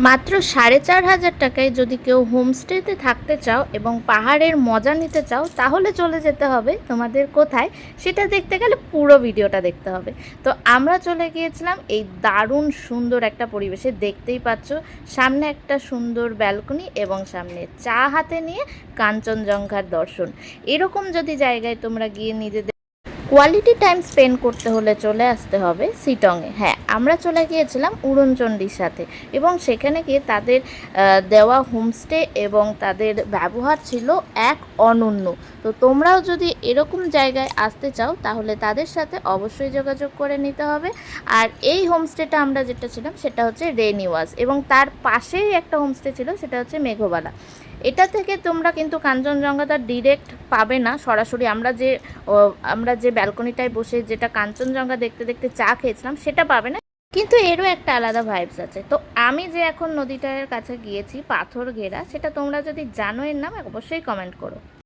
মাত্র ৪,৫০০ টাকায় যদি কেউ হোমস্টেতে থাকতে চাও এবং পাহাড়ের মজা নিতে চাও, তাহলে চলে যেতে হবে তোমাদের কোথায়, সেটা দেখতে গেলে পুরো ভিডিওটা দেখতে হবে। তো আমরা চলে গিয়েছিলাম এই দারুণ সুন্দর একটা পরিবেশে। দেখতেই পাচ্ছ সামনে একটা সুন্দর ব্যালকনি এবং সামনে চা হাতে নিয়ে কাঞ্চনজঙ্ঘার দর্শন। এরকম যদি জায়গায় তোমরা গিয়ে নিজেদের কোয়ালিটি টাইম স্পেন্ড করতে হলে চলে আসতে হবে শিটংয়ে। হ্যাঁ, আমরা চলে গিয়েছিলাম উড়নচণ্ডীর সাথে, এবং সেখানে গিয়ে তাদের দেওয়া হোমস্টে এবং তাদের ব্যবহার ছিল এক অনন্য। তো তোমরাও যদি এরকম জায়গায় আসতে চাও তাহলে তাদের সাথে অবশ্যই যোগাযোগ করে নিতে হবে। আর এই হোমস্টেটা আমরা যেটা ছিলাম সেটা হচ্ছে রেনিওয়াজ, এবং তার পাশেই একটা হোমস্টে ছিল সেটা হচ্ছে মেঘবালা। এটা থেকে তোমরা কিন্তু কাঞ্চনজঙ্ঘাটা ডিরেক্ট পাবে না সরাসরি। আমরা যে ব্যালকনিটায় বসে যেটা কাঞ্চনজঙ্ঘা দেখতে দেখতে চা খেয়েছিলাম সেটা পাবে না, কিন্তু এরও একটা আলাদা ভাইবস আছে। তো আমি যে এখন নদীটার কাছে গিয়েছি পাথর ঘেরা, সেটা তোমরা যদি জানো এর নাম অবশ্যই কমেন্ট করো।